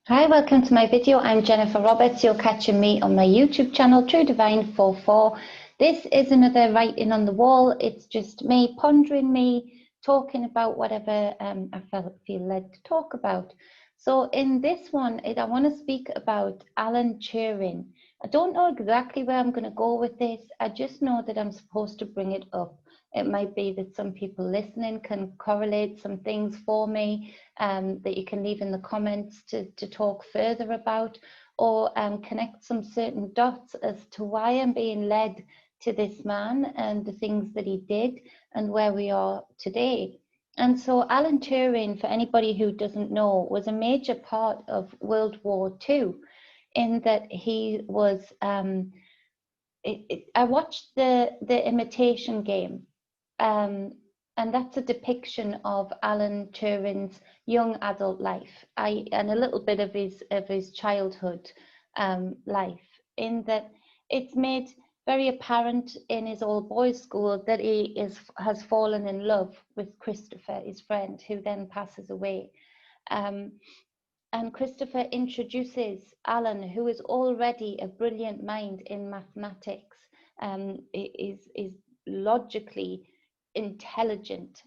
Hi, welcome to my video. I'm Jennifer Roberts. You're catching me on my YouTube channel, Truedivine44. This is another writing on the wall. It's just me pondering, me talking about whatever I feel led to talk about. So in this one, I want to speak about Alan Turing. I don't know exactly where I'm going to go with this. I just know that I'm supposed to bring it up. It might be that some people listening can correlate some things for me that you can leave in the comments to talk further about, or connect some certain dots as to why I'm being led to this man and the things that he did and where we are today. And so Alan Turing, for anybody who doesn't know, was a major part of World War II in that he was, I watched the Imitation Game, and that's a depiction of Alan Turing's young adult life, and a little bit of his childhood life. In that, it's made very apparent in his old boys' school that he has fallen in love with Christopher, his friend, who then passes away. And Christopher introduces Alan, who is already a brilliant mind in mathematics, is logically intelligent.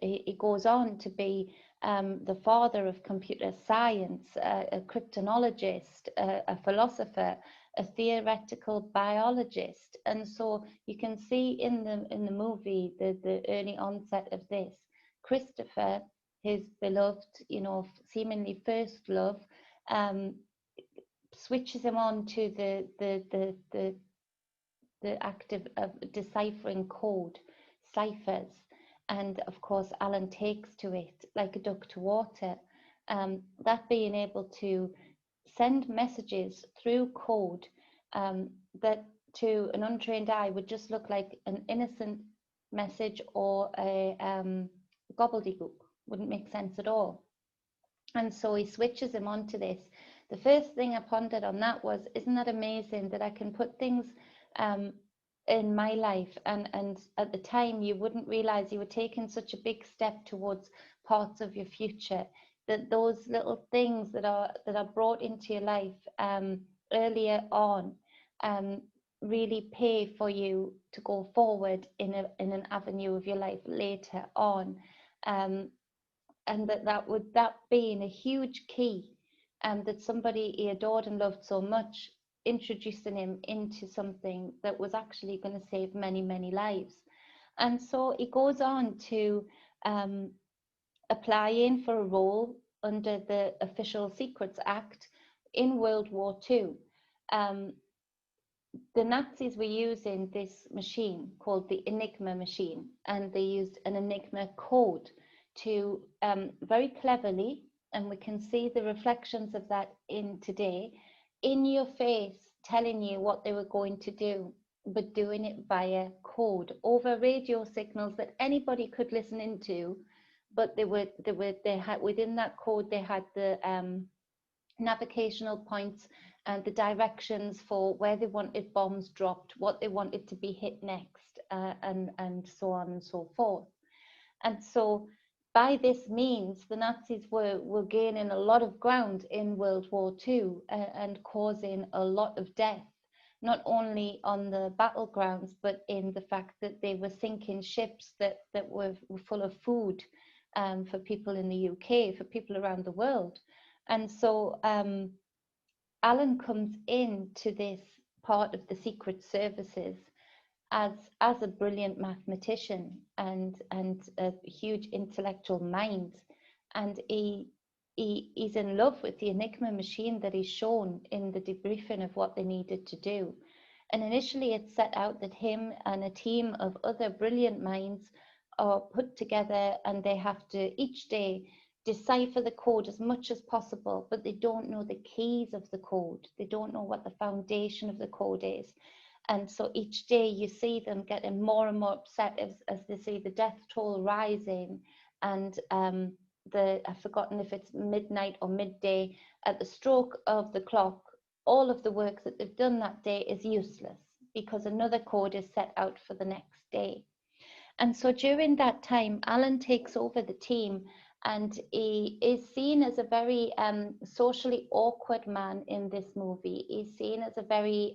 He goes on to be the father of computer science, a cryptonologist, a philosopher, a theoretical biologist. And so you can see in the movie the early onset of this. Christopher, his beloved, seemingly first love, switches him on to the act of deciphering code, ciphers. And of course, Alan takes to it like a duck to water. That being able to send messages through code that to an untrained eye would just look like an innocent message or a gobbledygook, wouldn't make sense at all. And so he switches him onto this. The first thing I pondered on that was, isn't that amazing that I can put things in my life, and at the time you wouldn't realize you were taking such a big step towards parts of your future, that those little things that are brought into your life earlier on really pay for you to go forward in an avenue of your life later on. And that being a huge key, that somebody he adored and loved so much, introducing him into something that was actually going to save many, many lives. And so he goes on to apply in for a role under the Official Secrets Act in World War II. The Nazis were using this machine called the Enigma machine, and they used an Enigma code to very cleverly, and we can see the reflections of that in today, in your face, telling you what they were going to do, but doing it via code over radio signals that anybody could listen into. But they had within that code, they had the navigational points and the directions for where they wanted bombs dropped, what they wanted to be hit next, and so on and so forth. And so by this means, the Nazis were gaining a lot of ground in World War II, and causing a lot of death, not only on the battlegrounds, but in the fact that they were sinking ships that were full of food for people in the UK, for people around the world. And so Alan comes into this part of the secret services as a brilliant mathematician and a huge intellectual mind, and he's in love with the Enigma machine that he's shown in the debriefing of what they needed to do. And initially it's set out that him and a team of other brilliant minds are put together, and they have to each day decipher the code as much as possible, but they don't know the keys of the code. They don't know what the foundation of the code is. And so each day you see them getting more and more upset as they see the death toll rising. And I've forgotten if it's midnight or midday, at the stroke of the clock, all of the work that they've done that day is useless because another code is set out for the next day. And so during that time, Alan takes over the team and he is seen as a very socially awkward man in this movie. He's seen as a very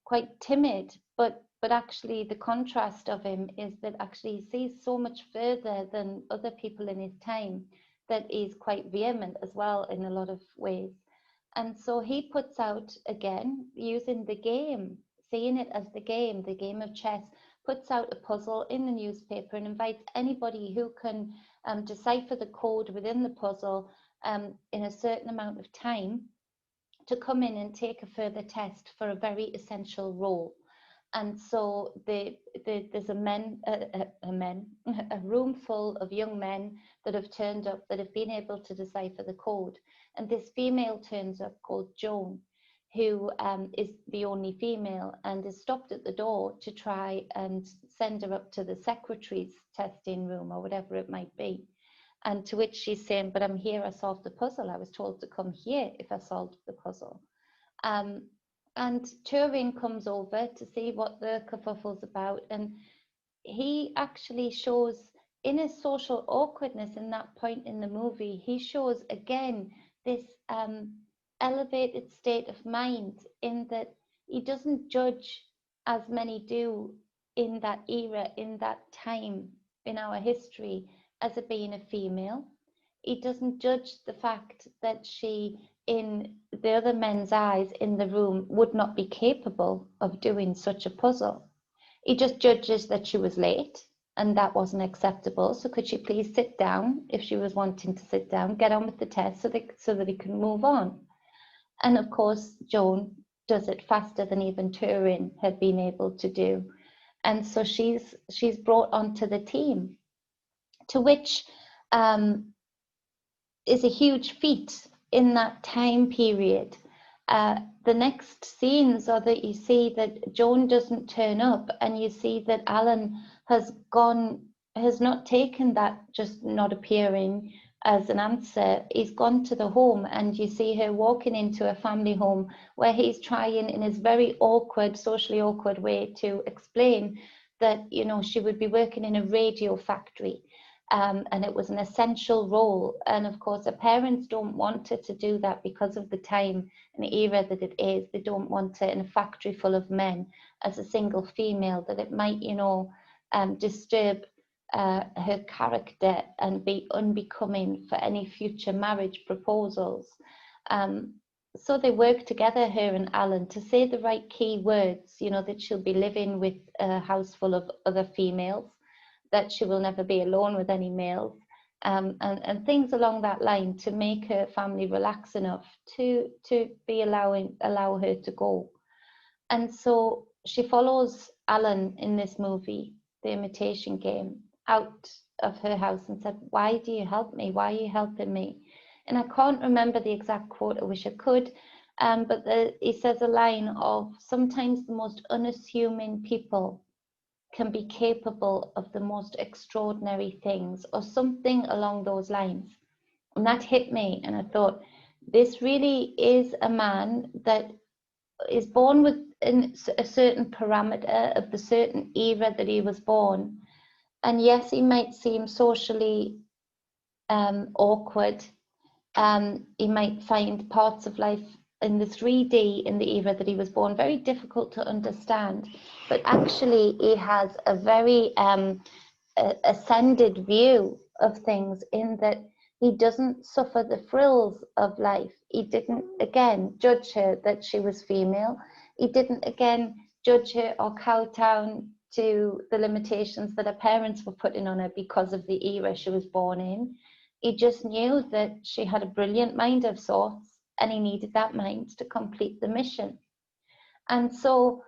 quite timid, but actually the contrast of him is that actually he sees so much further than other people in his time, that he's quite vehement as well in a lot of ways. And so he puts out, again, using the game, seeing it as the game of chess, puts out a puzzle in the newspaper and invites anybody who can decipher the code within the puzzle in a certain amount of time to come in and take a further test for a very essential role. And so there's a room full of young men that have turned up, that have been able to decipher the code. And this female turns up called Joan, who is the only female, and is stopped at the door to try and send her up to the secretary's testing room or whatever it might be. And to which she's saying, but I'm here, I solved the puzzle. I was told to come here if I solved the puzzle. And Turing comes over to see what the kerfuffle's about, and he actually shows, in his social awkwardness in that point in the movie, he shows again this elevated state of mind, in that he doesn't judge, as many do in that era, in that time in our history, as it being a female. He doesn't judge the fact that she, in the other men's eyes in the room, would not be capable of doing such a puzzle. He just judges that she was late and that wasn't acceptable. So could she please sit down if she was wanting to sit down, get on with the test so that he can move on. And of course, Joan does it faster than even Turing had been able to do. And so she's brought onto the team, to which is a huge feat in that time period. The next scenes are that you see that Joan doesn't turn up, and you see that Alan has not taken that just not appearing as an answer. He's gone to the home, and you see her walking into a family home where he's trying in his very awkward, socially awkward way to explain that, you know, she would be working in a radio factory. And it was an essential role. And of course, her parents don't want her to do that because of the time and the era that it is. They don't want her in a factory full of men as a single female, that it might, you know, disturb her character and be unbecoming for any future marriage proposals. So they work together, her and Alan, to say the right key words, you know, that she'll be living with a house full of other females, that she will never be alone with any males, and things along that line, to make her family relax enough to allow her to go. And so she follows Alan in this movie, The Imitation Game, out of her house and said, "Why do you help me? Why are you helping me?" And I can't remember the exact quote, I wish I could, but he says a line of, "Sometimes the most unassuming people can be capable of the most extraordinary things," or something along those lines. And that hit me, and I thought, this really is a man that is born with a certain parameter of the certain era that he was born. And yes, he might seem socially awkward. He might find parts of life in the 3D in the era that he was born very difficult to understand, but actually he has a very ascended view of things, in that he doesn't suffer the frills of life. He didn't again judge her that she was female. He didn't again judge her or kowtow to the limitations that her parents were putting on her because of the era she was born in. He just knew that she had a brilliant mind of sorts, and he needed that mind to complete the mission. And so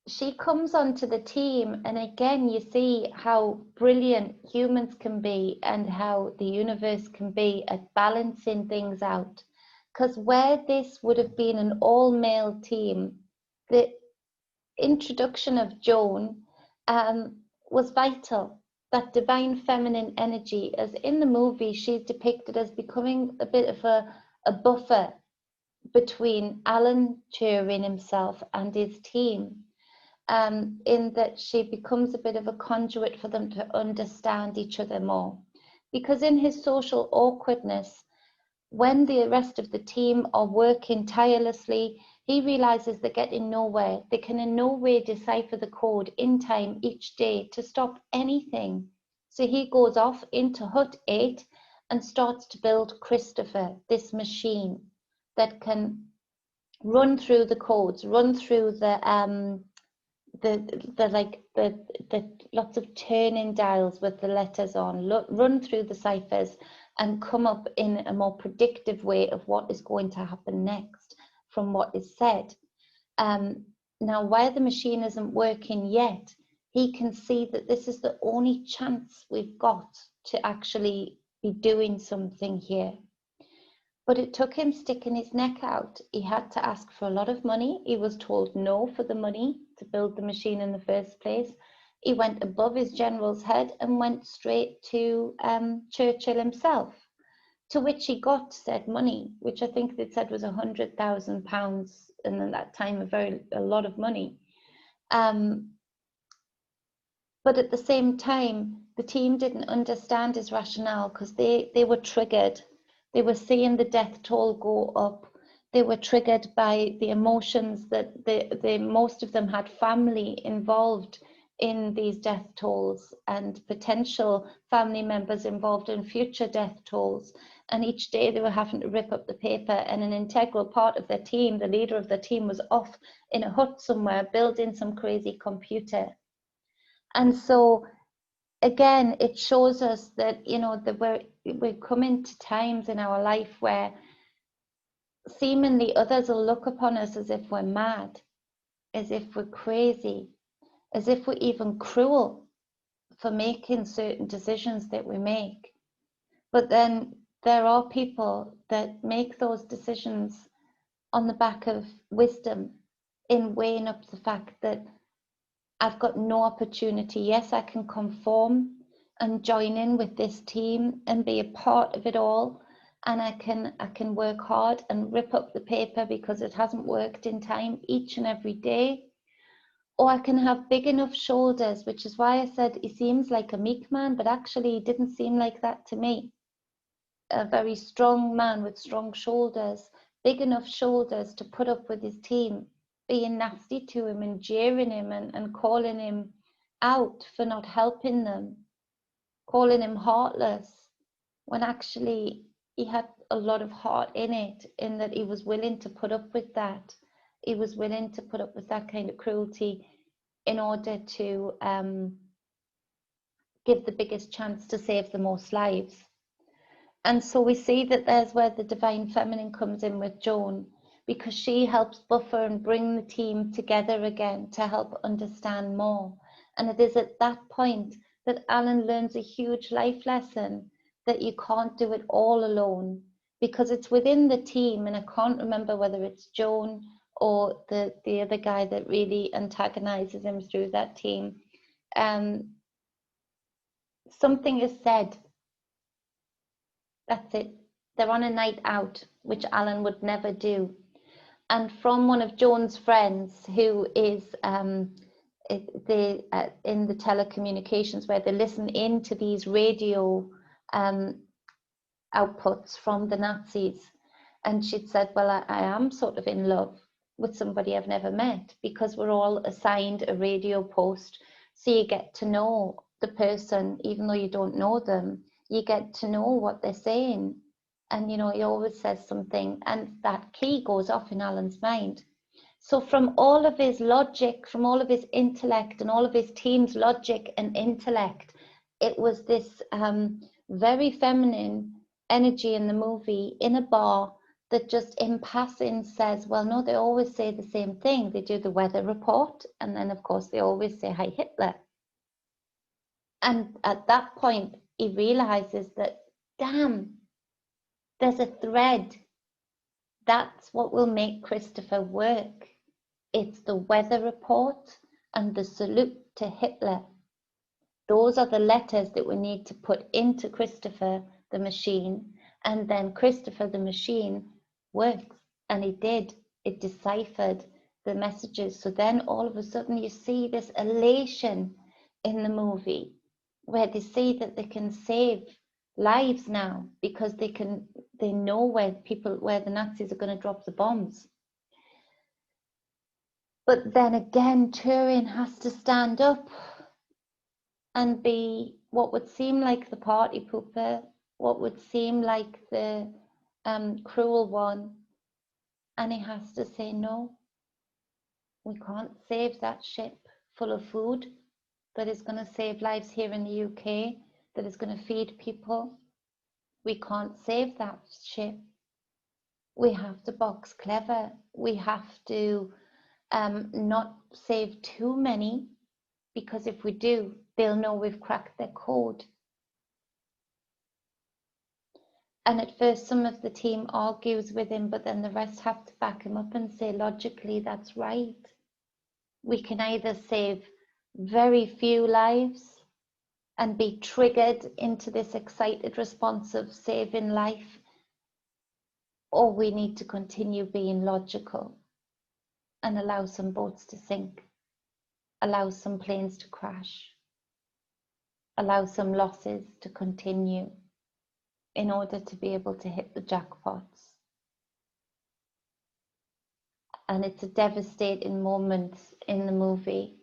she comes onto the team, and again, you see how brilliant humans can be and how the universe can be at balancing things out. Because where this would have been an all-male team, the introduction of Joan was vital. That divine feminine energy, as in the movie, she's depicted as becoming a bit of a buffer between Alan Turing himself and his team, in that she becomes a bit of a conduit for them to understand each other more. because in his social awkwardness, when the rest of the team are working tirelessly, he realizes they're getting nowhere. They can in no way decipher the code in time each day to stop anything. So he goes off into Hut 8 and starts to build Christopher, this machine that can run through the codes, run through the lots of turning dials with the letters on, run through the ciphers and come up in a more predictive way of what is going to happen next from what is said. Now, while the machine isn't working yet, he can see that this is the only chance we've got to actually be doing something here. But it took him sticking his neck out. He had to ask for a lot of money. He was told no for the money to build the machine in the first place. He went above his general's head and went straight to Churchill himself, to which he got said money, which I think they said was £100,000, and at that time a lot of money. But at the same time, the team didn't understand his rationale because they were triggered. They were seeing the death toll go up. They were triggered by the emotions that most of them had family involved in these death tolls and potential family members involved in future death tolls. And each day they were having to rip up the paper, and an integral part of their team, the leader of the team, was off in a hut somewhere building some crazy computer. And so again, it shows us that, you know, that we're coming to times in our life where seemingly others will look upon us as if we're mad, as if we're crazy, as if we're even cruel for making certain decisions that we make. But then there are people that make those decisions on the back of wisdom, in weighing up the fact that I've got no opportunity. Yes, I can conform and join in with this team and be a part of it all, and I can work hard and rip up the paper because it hasn't worked in time each and every day. Or I can have big enough shoulders, which is why I said he seems like a meek man, but actually he didn't seem like that to me. A very strong man with strong shoulders, big enough shoulders to put up with his team being nasty to him and jeering him and calling him out for not helping them, calling him heartless, when actually he had a lot of heart in it, in that he was willing to put up with that. He was willing to put up with that kind of cruelty in order to give the biggest chance to save the most lives. And so we see that there's where the divine feminine comes in with Joan, because she helps buffer and bring the team together again to help understand more. And it is at that point that Alan learns a huge life lesson, that you can't do it all alone, because it's within the team. And I can't remember whether it's Joan or the other guy that really antagonizes him through that team. Something is said. That's it. They're on a night out, which Alan would never do. And from one of Joan's friends, who is in the telecommunications, where they listen into these radio outputs from the Nazis. And she'd said, well, I am sort of in love with somebody I've never met, because we're all assigned a radio post. So you get to know the person, even though you don't know them. You get to know what they're saying. And, you know, he always says something, and that key goes off in Alan's mind. So from all of his logic, from all of his intellect and all of his team's logic and intellect, it was this very feminine energy in the movie, in a bar, that just in passing says, well, no, they always say the same thing. They do the weather report, and then, of course, they always say, "Hi, Hitler." And at that point, he realizes that, damn, there's a thread. That's what will make Christopher work. It's the weather report and the salute to Hitler. Those are the letters that we need to put into Christopher the machine, and then Christopher the machine works. And it did. It deciphered the messages. So then all of a sudden you see this elation in the movie, where they see that they can save lives now because they know where the Nazis are going to drop the bombs. But then again, Turing has to stand up and be what would seem like the party pooper, what would seem like the cruel one, and he has to say, no, we can't save that ship full of food that is going to save lives here in the UK, that is going to feed people. We can't save that ship. We have to box clever. We have to not save too many, because if we do, they'll know we've cracked their code. And at first, some of the team argues with him, but then the rest have to back him up and say, logically, that's right. We can either save very few lives and be triggered into this excited response of saving life, or we need to continue being logical and allow some boats to sink, allow some planes to crash, allow some losses to continue in order to be able to hit the jackpots. And it's a devastating moment in the movie.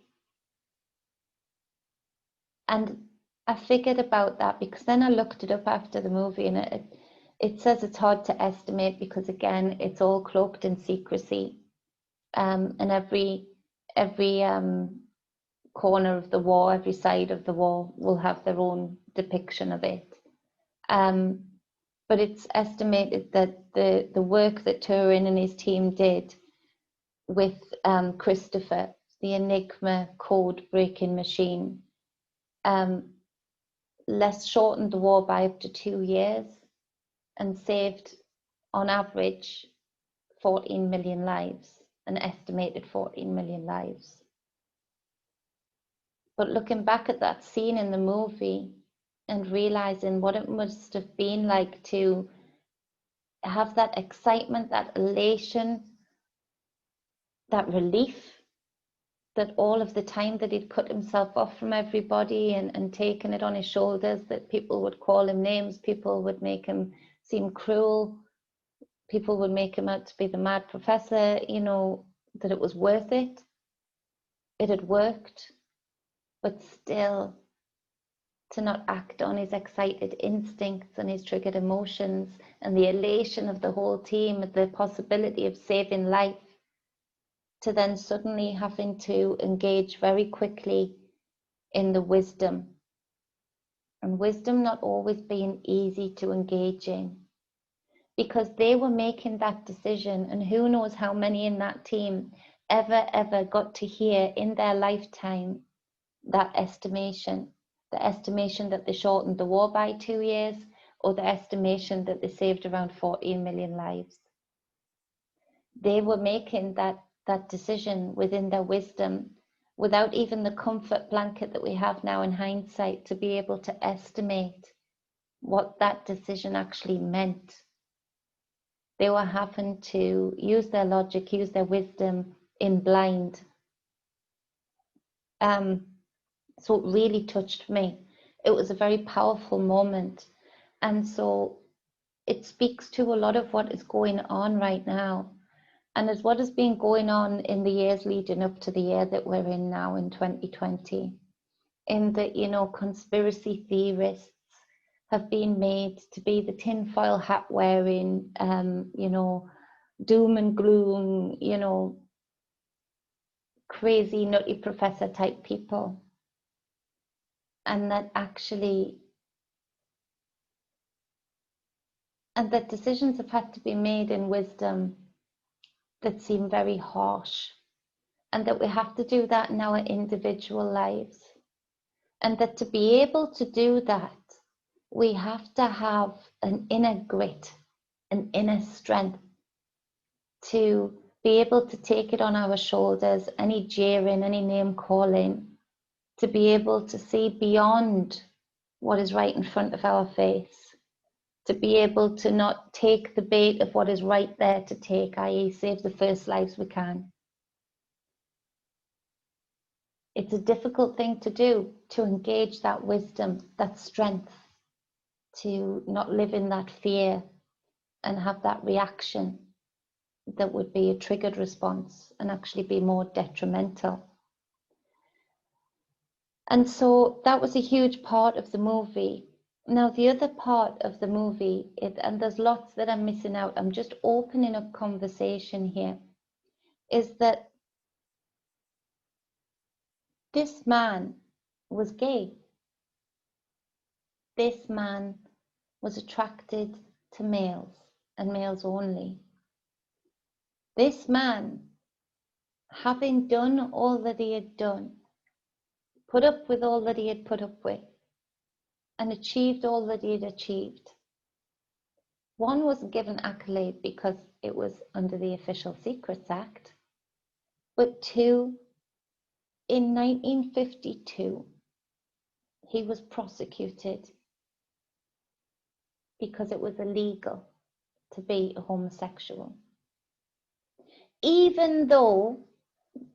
And I figured about that because then I looked it up after the movie, and it says it's hard to estimate because, again, it's all cloaked in secrecy. And every corner of the war, every side of the war will have their own depiction of it. But it's estimated that the work that Turing and his team did with Christopher, the Enigma code breaking machine, shortened the war by up to 2 years and saved, on average, 14 million lives, an estimated 14 million lives. But looking back at that scene in the movie and realizing what it must have been like to have that excitement, that elation, that relief, that all of the time that he'd cut himself off from everybody and taken it on his shoulders, that people would call him names, people would make him seem cruel, people would make him out to be the mad professor, you know, that it was worth it. It had worked, but still to not act on his excited instincts and his triggered emotions and the elation of the whole team at the possibility of saving life, to then suddenly having to engage very quickly in the wisdom. And wisdom not always being easy to engage in, because they were making that decision, and who knows how many in that team ever got to hear in their lifetime that estimation, the estimation that they shortened the war by 2 years, or the estimation that they saved around 14 million lives. They were making that decision within their wisdom, without even the comfort blanket that we have now in hindsight to be able to estimate what that decision actually meant. They were having to use their logic, use their wisdom in blind. So it really touched me. It was a very powerful moment. And so it speaks to a lot of what is going on right now. And as what has been going on in the years leading up to the year that we're in now in 2020, in that, you know, conspiracy theorists have been made to be the tinfoil hat wearing, you know, doom and gloom, you know, crazy nutty professor type people. And that actually, and that decisions have had to be made in wisdom that seem very harsh, and that we have to do that in our individual lives. And that to be able to do that, we have to have an inner grit, an inner strength to be able to take it on our shoulders, any jeering, any name calling, to be able to see beyond what is right in front of our face, to be able to not take the bait of what is right there to take, i.e. save the first lives we can. It's a difficult thing to do, to engage that wisdom, that strength, to not live in that fear and have that reaction that would be a triggered response and actually be more detrimental. And so that was a huge part of the movie. Now, the other part of the movie, and there's lots that I'm missing out, I'm just opening up conversation here, is that this man was gay. This man was attracted to males and males only. This man, having done all that he had done, put up with all that he had put up with, and achieved all that he had achieved. One, wasn't given accolade because it was under the Official Secrets Act, but two, in 1952, he was prosecuted because it was illegal to be a homosexual. Even though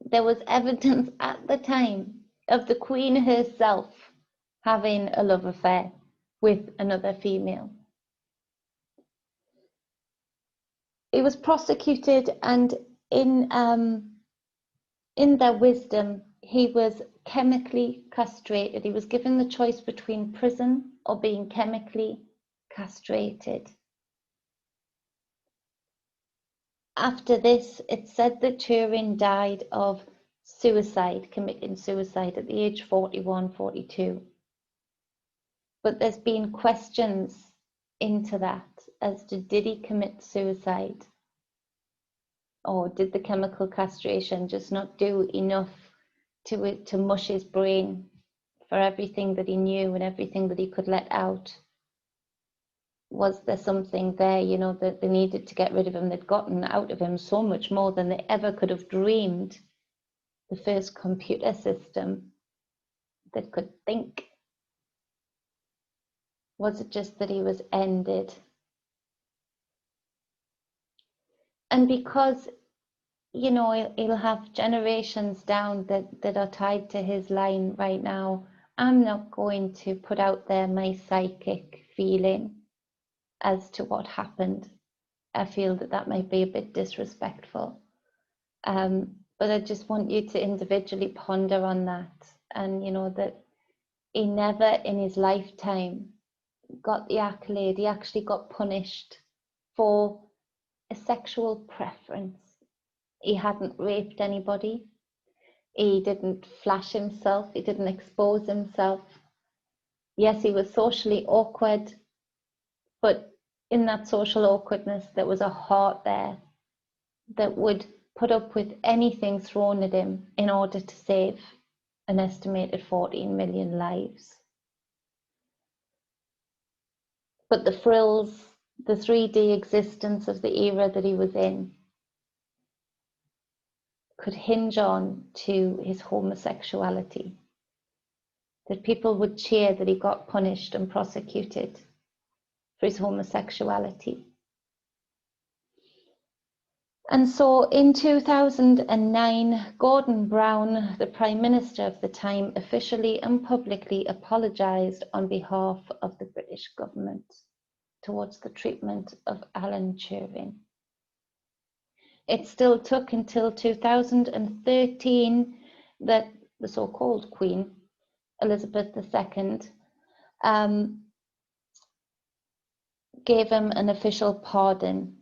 there was evidence at the time of the Queen herself having a love affair with another female. He was prosecuted, and in their wisdom, he was chemically castrated. He was given the choice between prison or being chemically castrated. After this, it's said that Turing died of suicide, committing suicide at the age 41, 42. But there's been questions into that as to, did he commit suicide? Or did the chemical castration just not do enough to mush his brain for everything that he knew and everything that he could let out? Was there something there, you know, that they needed to get rid of him? They'd gotten out of him so much more than they ever could have dreamed. The first computer system that could think. Was it just that he was ended? And because, you know, he'll have generations down that are tied to his line right now, I'm not going to put out there my psychic feeling as to what happened. I feel that that might be a bit disrespectful. But I just want you to individually ponder on that. And, you know, that he never in his lifetime got the accolade. He actually got punished for a sexual preference. He hadn't raped anybody. He didn't flash himself. He didn't expose himself. Yes, he was socially awkward, but in that social awkwardness, there was a heart there that would put up with anything thrown at him in order to save an estimated 14 million lives. But the frills, the 3D existence of the era that he was in, could hinge on to his homosexuality. That people would cheer that he got punished and prosecuted for his homosexuality. And so in 2009, Gordon Brown, the Prime Minister of the time, officially and publicly apologised on behalf of the British government towards the treatment of Alan Turing. It still took until 2013 that the so-called Queen, Elizabeth II, gave him an official pardon.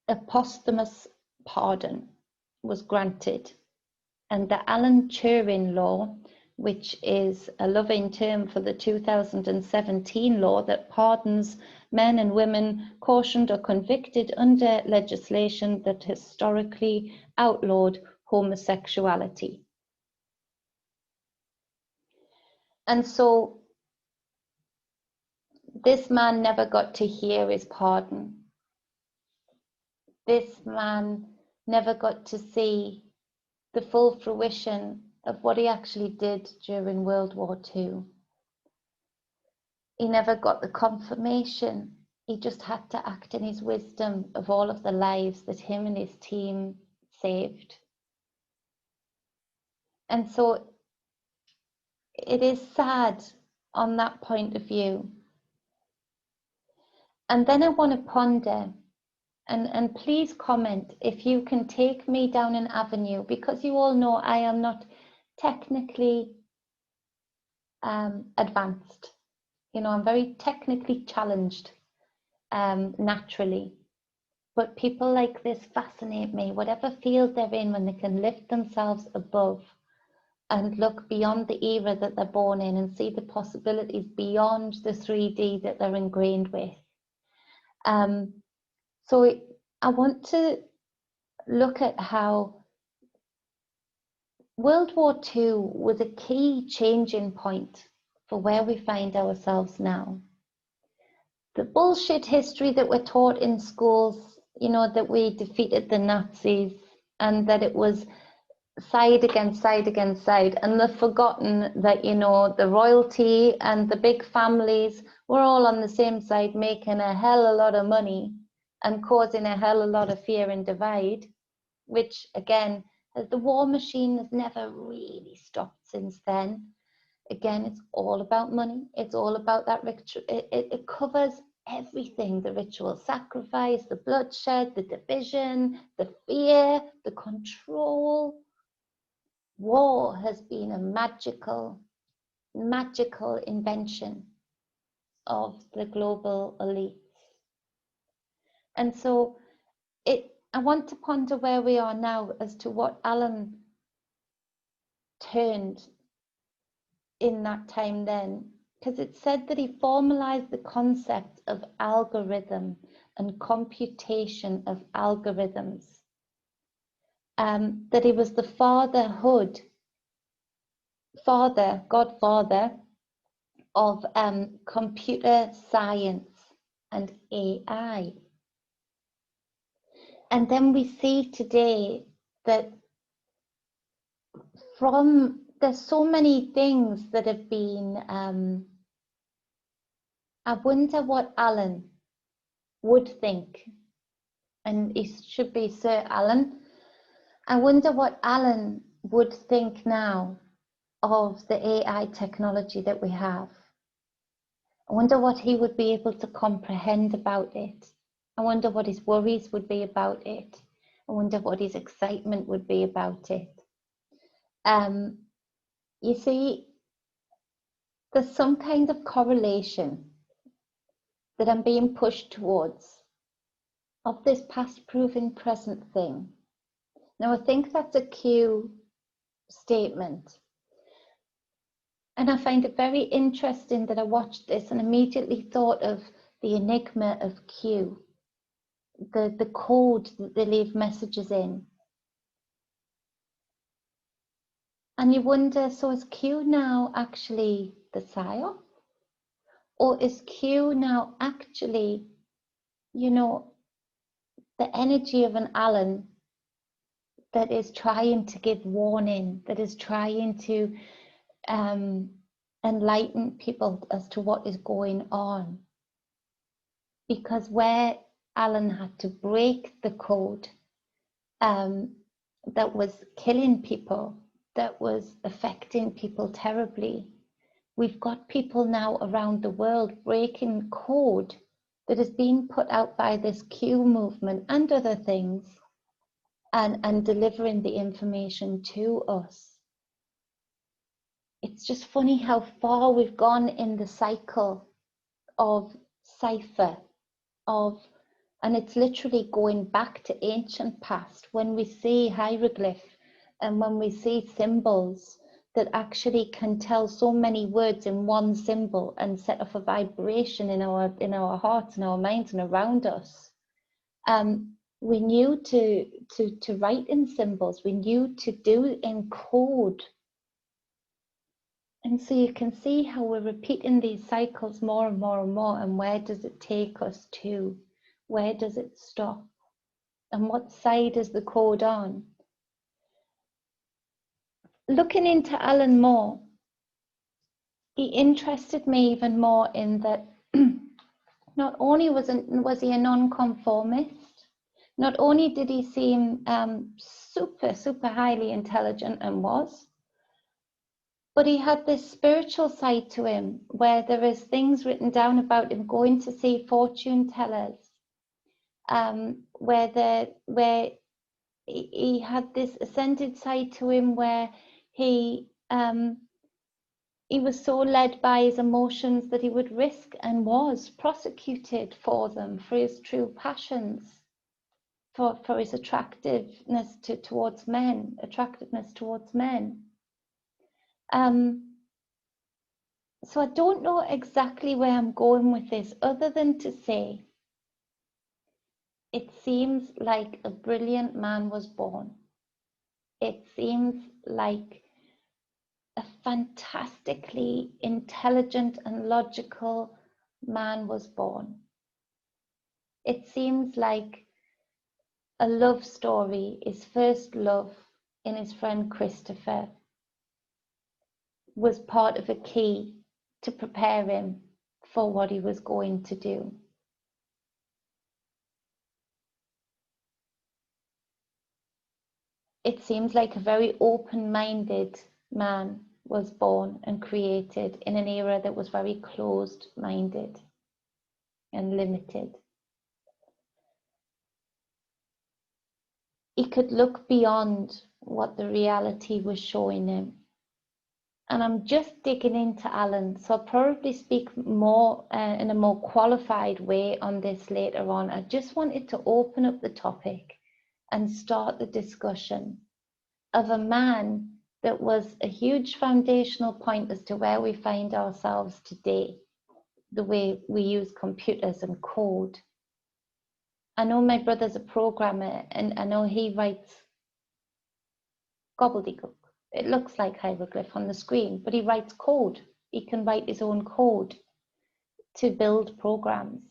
A posthumous pardon was granted, and the Alan Turing law, which is a loving term for the 2017 law that pardons men and women cautioned or convicted under legislation that historically outlawed homosexuality. And so this man never got to hear his pardon. This man never got to see the full fruition of what he actually did during World War II. He never got the confirmation. He just had to act in his wisdom of all of the lives that him and his team saved. And so it is sad on that point of view And then I want to ponder, and please comment if you can take me down an avenue, because you all know I am not technically advanced. You know, I'm very technically challenged naturally. But people like this fascinate me, whatever field they're in, when they can lift themselves above and look beyond the era that they're born in and see the possibilities beyond the 3D that they're ingrained with. So I want to look at how World War II was a key changing point for where we find ourselves now. The bullshit history that we're taught in schools, you know, that we defeated the Nazis and that it was side against side against side, and they've forgotten that, you know, the royalty and the big families were all on the same side, making a hell of a lot of money and causing a hell of a lot of fear and divide, which again, as the war machine has never really stopped since then. Again, it's all about money. It's all about that ritual. It covers everything: the ritual sacrifice, the bloodshed, the division, the fear, the control. War has been a magical invention of the global elites. And so I want to ponder where we are now as to what Alan turned in that time then, because it said that he formalized the concept of algorithm and computation of algorithms, that he was the godfather of computer science and AI. And then we see today that there's so many things that have been, I wonder what Alan would think, and it should be Sir Alan. I wonder what Alan would think now of the AI technology that we have. I wonder what he would be able to comprehend about it. I wonder what his worries would be about it. I wonder what his excitement would be about it. You see, there's some kind of correlation that I'm being pushed towards of this past proven present thing. Now, I think that's a Q statement. And I find it very interesting that I watched this and immediately thought of the Enigma of Q, the code that they leave messages in. And you wonder, so is Q now actually the psyop? Or is Q now actually, you know, the energy of an Alan that is trying to give warning, that is trying to enlighten people as to what is going on? Because where Alan had to break the code that was killing people, that was affecting people terribly, we've got people now around the world breaking code that is being put out by this Q movement and other things, and delivering the information to us. It's just funny how far we've gone in the cycle of cipher, and it's literally going back to ancient past when we see hieroglyph and when we see symbols that actually can tell so many words in one symbol and set off a vibration in our hearts and our minds and around us. We knew to write in symbols, we knew to do in code. And so you can see how we're repeating these cycles more and more and more, and where does it take us to? Where does it stop? And what side is the code on? Looking into Alan more, he interested me even more in that not only was he a non-conformist, not only did he seem super highly intelligent, and was, But he had this spiritual side to him where there is things written down about him going to see fortune tellers, where he had this ascended side to him where he was so led by his emotions that he would risk and was prosecuted for them, for his true passions, for his attractiveness towards men. So I don't know exactly where I'm going with this, other than to say it seems like a brilliant man was born. It seems like a fantastically intelligent and logical man was born. It seems like a love story, his first love in his friend Christopher, was part of a key to prepare him for what he was going to do. It seems like a very open-minded man was born and created in an era that was very closed-minded and limited. He could look beyond what the reality was showing him. And I'm just digging into Alan, so I'll probably speak more in a more qualified way on this later on. I just wanted to open up the topic and start the discussion of a man that was a huge foundational point as to where we find ourselves today, the way we use computers and code. I know my brother's a programmer, and I know he writes gobbledygook. It looks like hieroglyph on the screen, but he writes code. He can write his own code to build programs.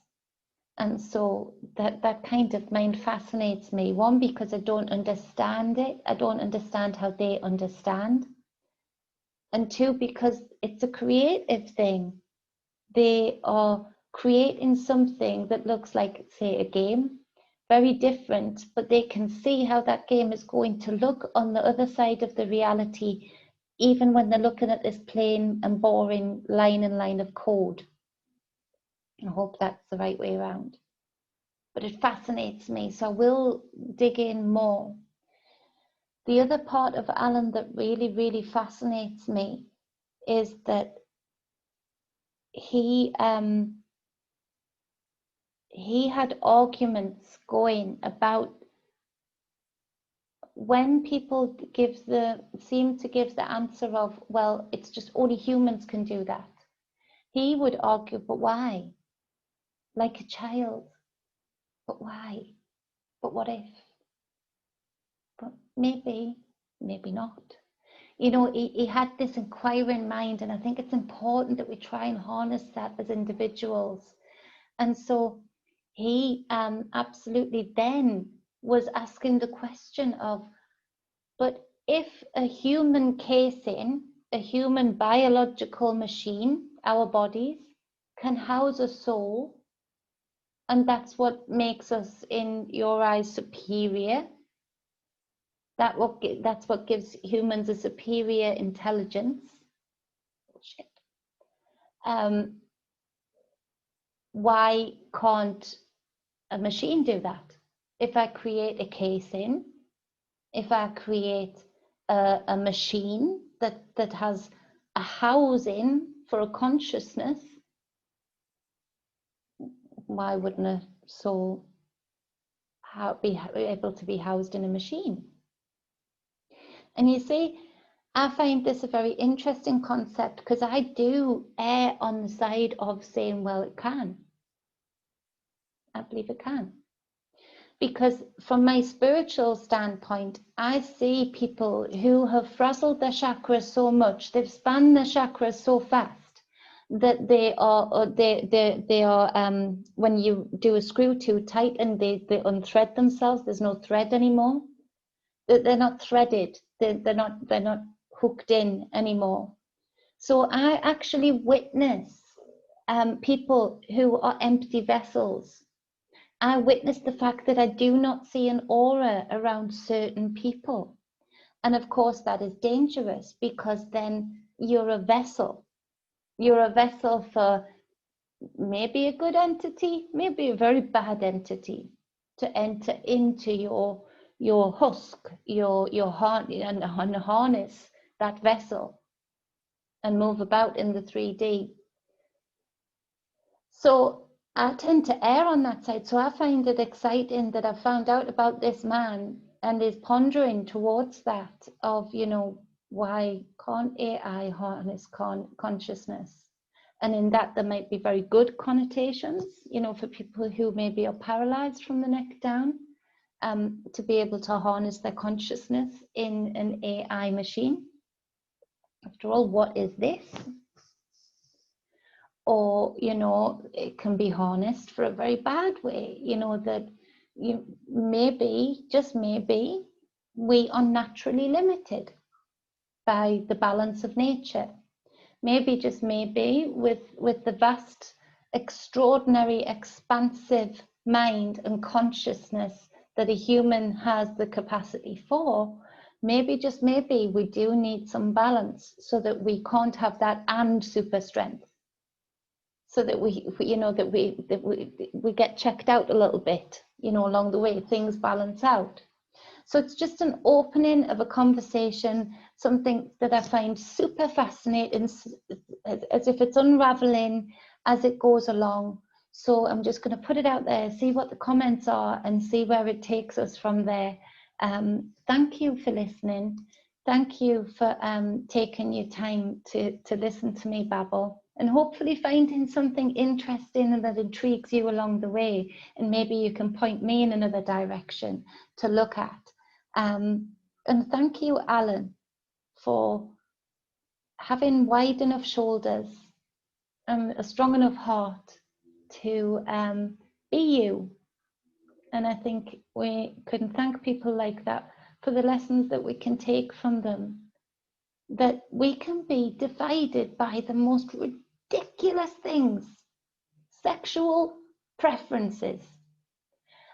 And so that kind of mind fascinates me. One, because I don't understand it. I don't understand how they understand. And two, because it's a creative thing. They are creating something that looks like, say, a game, very different, but they can see how that game is going to look on the other side of the reality, even when they're looking at this plain and boring line and line of code. I hope that's the right way around. But it fascinates me, so I will dig in more. The other part of Alan that really, really fascinates me is that he had arguments going about when people seem to give the answer of, well, it's just only humans can do that. He would argue, but why? Like a child, but why? But what if? But maybe not. You know, he had this inquiring mind, and I think it's important that we try and harness that as individuals. And so he absolutely then was asking the question of, but if a human casing, a human biological machine, our bodies, can house a soul, and that's what makes us, in your eyes, superior, that's what gives humans a superior intelligence. Why can't a machine do that? If I create a casing, if I create a machine that has a housing for a consciousness, why wouldn't a soul be able to be housed in a machine? And you see, I find this a very interesting concept, because I do err on the side of saying, well, it can. I believe it can. Because from my spiritual standpoint, I see people who have frazzled their chakras so much, they've spanned their chakras so fast that they are when you do a screw too tight and they unthread themselves, there's no thread anymore. They're not threaded. They're not hooked in anymore. So I actually witness people who are empty vessels. I witness the fact that I do not see an aura around certain people. And of course that is dangerous, because then you're a vessel. You're a vessel for maybe a good entity, maybe a very bad entity, to enter into your husk, your heart, and harness that vessel and move about in the 3D. So I tend to err on that side. So I find it exciting that I found out about this man and is pondering towards that of, you know, why can't AI harness consciousness? And in that, there might be very good connotations, you know, for people who maybe are paralyzed from the neck down, to be able to harness their consciousness in an AI machine. After all, what is this? Or, you know, it can be harnessed for a very bad way, you know, that you maybe, just maybe, we are naturally limited by the balance of nature. Maybe, just maybe, with the vast, extraordinary, expansive mind and consciousness that a human has the capacity for, maybe, just maybe, we do need some balance so that we can't have that and super strength. So that we you know, that we get checked out a little bit, you know, along the way, things balance out. So it's just an opening of a conversation, something that I find super fascinating, as if it's unraveling as it goes along. So I'm just going to put it out there, see what the comments are, and see where it takes us from there. Thank you for listening. Thank you for taking your time to listen to me babble, and hopefully finding something interesting and that intrigues you along the way. And maybe you can point me in another direction to look at. And thank you, Alan, for having wide enough shoulders and a strong enough heart to be you. And I think we can thank people like that for the lessons that we can take from them, that we can be divided by the most ridiculous things, sexual preferences.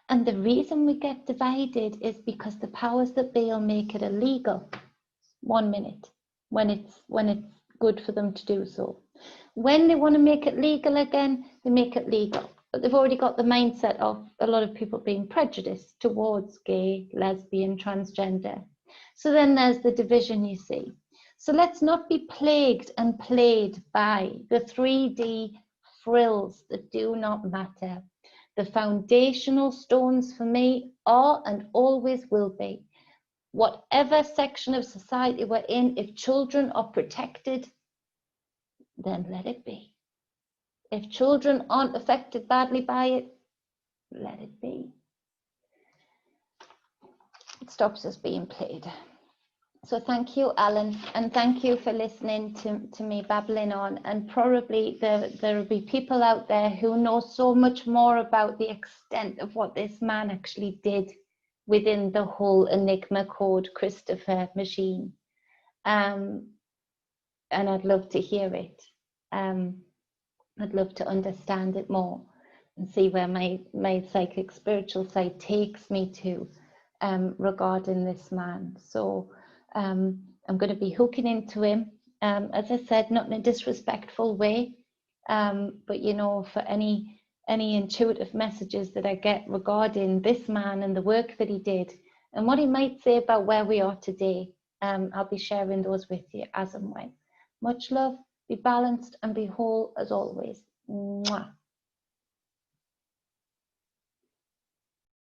And the reason we get divided is because the powers that be will make it illegal 1 minute when it's good for them to do so. When they want to make it legal again, they make it legal. But they've already got the mindset of a lot of people being prejudiced towards gay, lesbian, transgender. So then there's the division, you see. So let's not be plagued and played by the 3D frills that do not matter. The foundational stones for me are and always will be, whatever section of society we're in, if children are protected, then let it be. If children aren't affected badly by it, let it be. It stops us being played. So thank you, Alan, and thank you for listening to me babbling on. And probably there will be people out there who know so much more about the extent of what this man actually did within the whole Enigma code Christopher machine. And I'd love to hear it. I'd love to understand it more and see where my psychic spiritual side takes me to regarding this man. So I'm going to be hooking into him, as I said, not in a disrespectful way, but you know, for any intuitive messages that I get regarding this man and the work that he did and what he might say about where we are today, I'll be sharing those with you as and when. Much love, be balanced and be whole as always. Mwah.